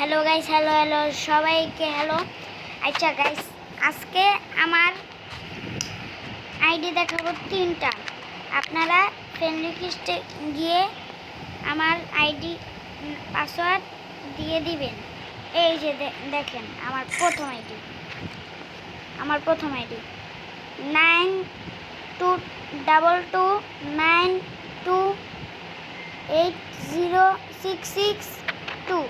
Hello guys, hello সবাইকে hello. আচ্ছা guys, আজকে আমার আইডি দেখাবো 3টা। আপনারা ফ্রেন্ড রিকোয়েস্টে গিয়ে আমার আইডি পাসওয়ার্ড দিয়ে দিবেন। এই যে দেখেন আমার প্রথম আইডি 922292806662।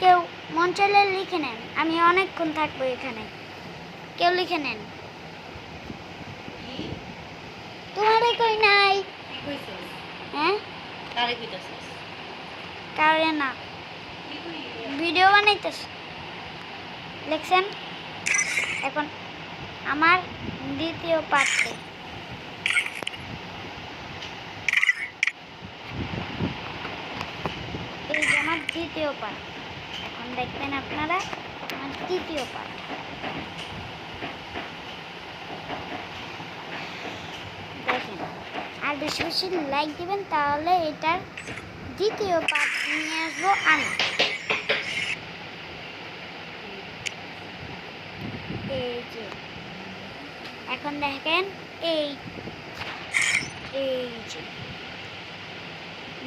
কেউ মন চাইলে লিখে নেন, আমি অনেকক্ষণ থাকবো এখানে। কেউ লিখে নেন। তোমারে কই নাই? হ্যাঁ, কারে না, ভিডিও বানাইতেছ লিখছেন। এখন আমার দ্বিতীয় পার্টে এই যে আমার দ্বিতীয় পার্ট। এখন দেখবেন আপনারা আমার তৃতীয় পার্ট। দেখেন, আর বেশি বেশি লাইক দিবেন, তাহলে এটার দ্বিতীয় পার্ট নিয়ে আসবো আমি। এই যে এখন দেখেন, এই যে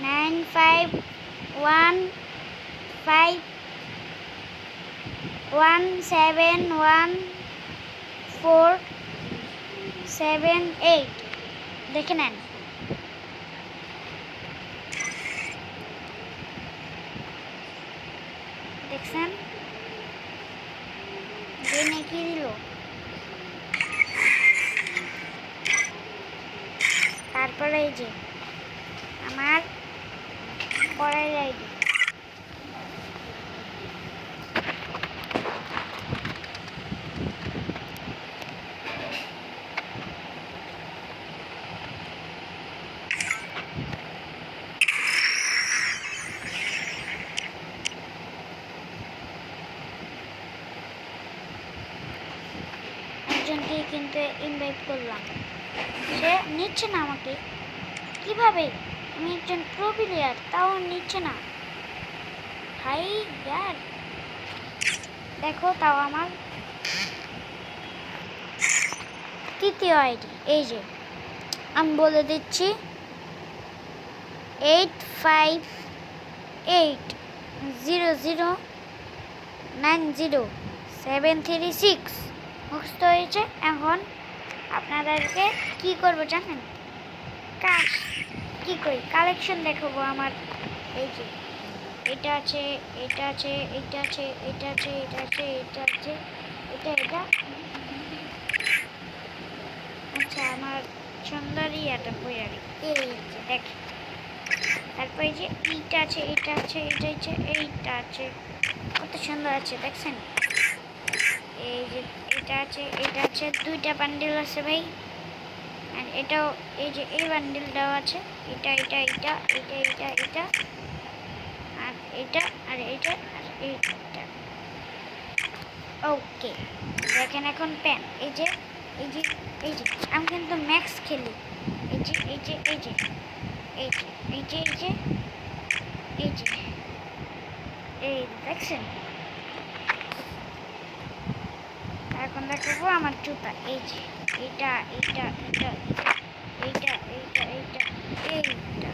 9515171478 দেখে নেন। দেখছেন দিনে কি দিল? তারপরে এই যে আমার পরের আইডি একজনকে কিন্তু ইনভাইট করলাম, সে নিচ্ছে না আমাকে। কিভাবে? আমি একজন প্রো প্লেয়ার, তাও নিচ্ছে না। হাই ইয়ার, দেখো তাও আমার তৃতীয় আইডি। এই যে আমি বলে দিচ্ছি 8580090736 মুখস্থ হয়েছে। এখন আপনাদেরকে কি করব জানেন? কি করি, কালেকশন দেখাবো আমার। এই যে এটা আছে, এটা আছে, এটা আছে, এটা আছে, এটা আছে, এটা আছে, এটা আচ্ছা, আমার সুন্দরী একটা বইয়ারি। এই যে দেখেন, তারপরে যে এইটা আছে, এটা আছে, এটা আছে, এইটা আছে, কত সুন্দর আছে দেখছেন। এই যে এটা আছে, এটা আছে, 2টা বান্ডিল আছে ভাই। আর এটাও, এই যে এই বান্ডিলটাও আছে। এটা এটা এটা এটা এটা এটা আর এটা আর এটা আর এইটা। ওকে, দেখেন এখন প্যান। এই যে এই যে এই যে আমি কিন্তু ম্যাক্স খেলি। এই যে এই যে এই যে এই যে এই যে এই যে এই যে এই দেখছেন। এখন দেখাবো আমার জুতা। এই যে এইটা এইটা এইটা এইটা এইটা এইটা এইটা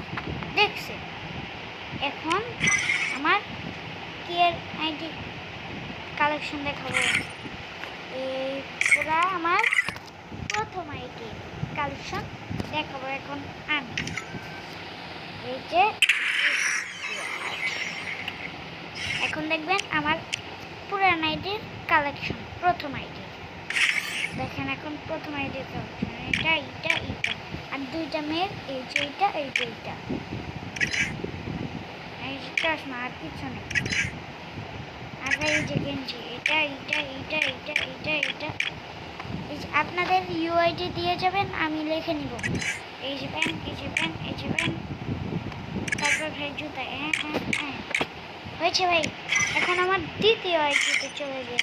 দেখছেন। এখন আমার কেয়ার আইডি কালেকশন দেখাবো। এই পুরা আমার প্রথম আইডি কালেকশন দেখাবো এখন আমি। এই যে এখন দেখবেন আমার পুরান আইডির কালেকশন, প্রথম আইডি দেখেন। এখন প্রথম আইডির কালেকশন এটা এটা এটা আর 2টা মেয়ের। এই যে এইটা এই যে এইটা এই যে চশমা, আর কিছু নেই। আর এই যে গেঞ্জি, এটা এইটা এইটা এইটা এইটা এইটা। আপনাদের ইউআইডি দিয়ে যাবেন, আমি লিখে নিব। এই যে প্যান্ট, এই যে প্যান্ট, এই যে প্যান্ট। তারপর ভাই জুতা। হ্যাঁ হ্যাঁ হ্যাঁ হয়েছে ভাই। এখন আমার দ্বিতীয় আইডিতে চলে যাই।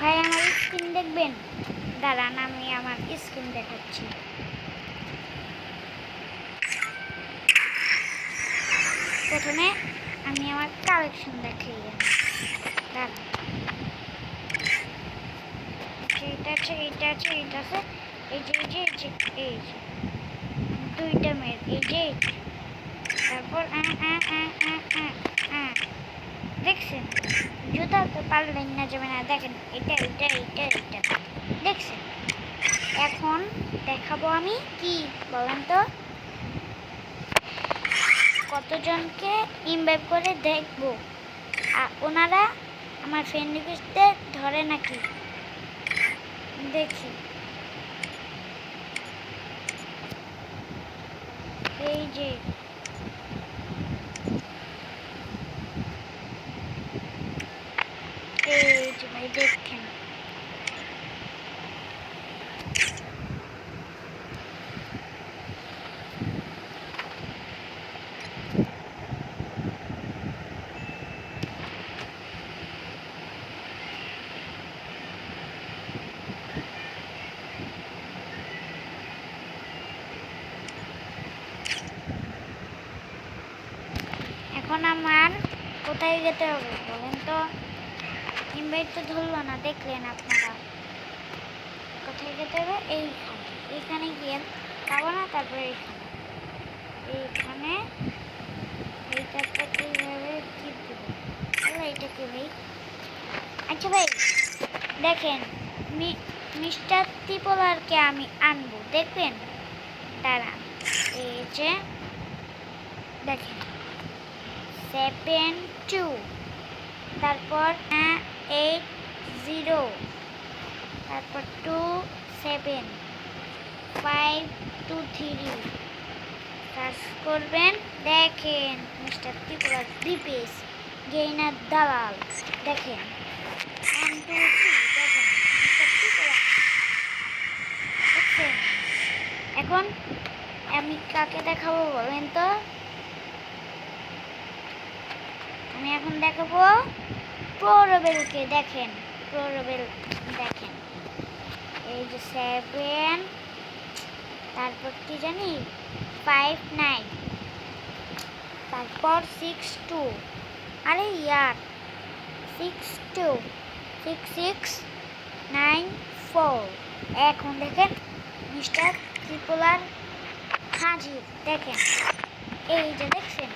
ভাই আমার স্ক্রিন দেখবেন? দাঁড়ান, আমি আমার স্ক্রিন দেখাচ্ছি। প্রথমে আমি আমার কালেকশন দেখাই। দাঁড়ান, এইটা আছে, এইটা আছে, এইটা আছে, এই যে এই যে এই যে এই যে দুইটা মেয়ের, এই যে তারপর দেখছেন জুতা তো পারলেন না যাবে না। দেখেন এটা এটা এটা এটা দেখছেন। এখন দেখাবো আমি কি বলেন তো, কতজনকে ইনভাইট করে দেখবো ওনারা আমার ফ্রেন্ড রিকোয়েস্টে ধরে নাকি দেখি। এই যে ভাই দেখেন, এখন আমার কোথায় যেতে হবে বলেন তো? ইনভাইট তো ধরলো না, দেখলেন আপনারা। কোথায় যেতে হবে? এইখানে, এইখানে গিয়ে পাবো না। তারপরে এইখানে, এইখানে এইটাতে এইভাবে টিপ দেবো। তাহলে এইটা কি ভাই? আচ্ছা ভাই দেখেন, মিস্টার ত্রিপোলারকে আমি আনবো, দেখবেন? দাঁড়ান, এই যে দেখেন 7 2, তারপর 8 0, তারপর 2 7 5 2 3 সার্চ করবেন। দেখেন মিস্টার ত্রিপুরা দ্বীপেশ গেইনার দালাল, দেখেন 1 2 3, দেখেন মিস্টার ত্রিপুরা দেখছেন। এখন আমি কাকে দেখাবো বলেন তো? আমি এখন দেখাবো প্রোরবেলকে। দেখেন প্রোরবেল, দেখেন এই যে 7, তারপর কি জানি 5 9, তারপর 6 2, আরে ইয়ার 6 2 6 6 9 4। এখন দেখেন মিস্টার ত্রিপোলার হাজির, দেখেন এই যে দেখছেন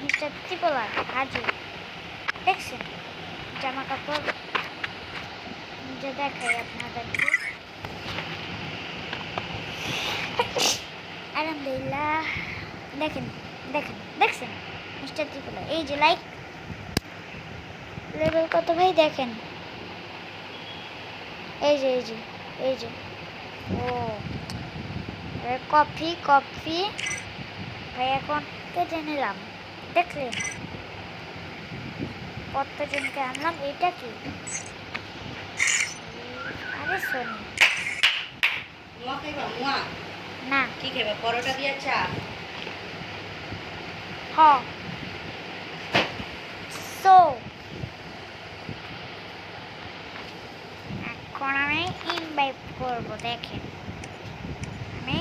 মিস্টার ত্রিপোলার হাজির, দেখছেন জামা কাপড় যে দেখাই আপনাদেরকে। আলহামদুলিল্লাহ, দেখেন দেখেন দেখছেন মিস্টার ত্রিপোলার। এই যে লাইক লেভেল কত ভাই দেখেন, এই যে এই যে এই যে ও কফি কফি ভাই এখন কেটে নিলাম, দেখলেন কতজনকে আনলাম। এটা কি? আরে সোনি না, কি খাবে? পরোটা দিয়ে চা? হ সো এখন আমি ইনভাইট করবো। দেখেন আমি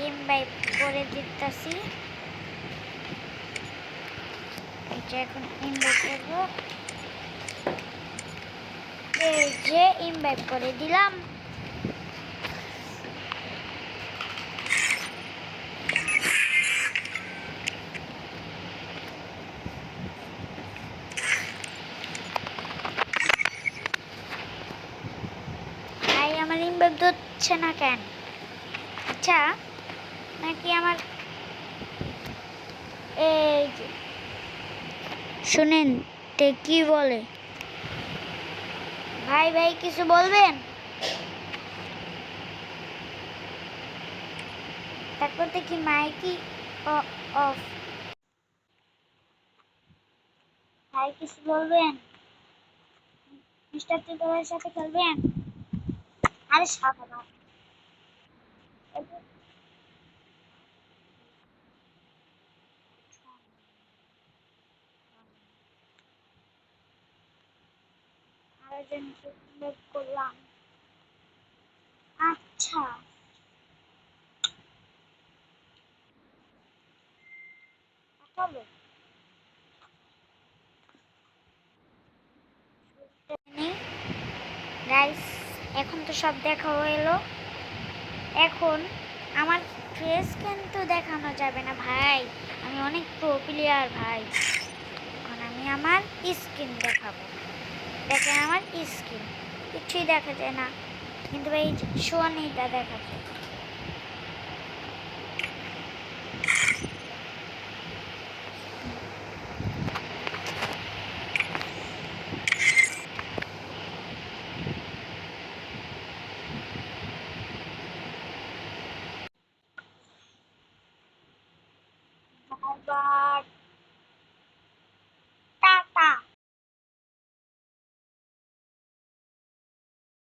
ইনভাইট করে দিতেছি, এটা এখন ইনভাইট করবো। এই যে ইনভাইট করে দিলাম। ভাই আমার ইনভাইট হচ্ছে না কেন? আচ্ছা নাকি আমার এই যে শুনেন তে কি বলে? ভাই ভাই কিছু বলবেন? তারপর দেখি মাইকি অফ। ভাই কিছু বলবেন? মিস্টার ত্রিপুরার সাথে খেলবেন? আরে সাদা আরেকজনকে ইনভাইট করলাম। আচ্ছা চলো গাইস, এখন তো সব দেখা হলো। এখন আমার ফেস কিন্তু দেখানো যাবে না ভাই, আমি অনেক প্রো প্লেয়ার ভাই। এখন আমি আমার স্কিন দেখাবো। দেখেন আমার স্কিন কিছুই দেখা যায় না, কিন্তু এই সোয়ানিটা দেখা যায়। বাট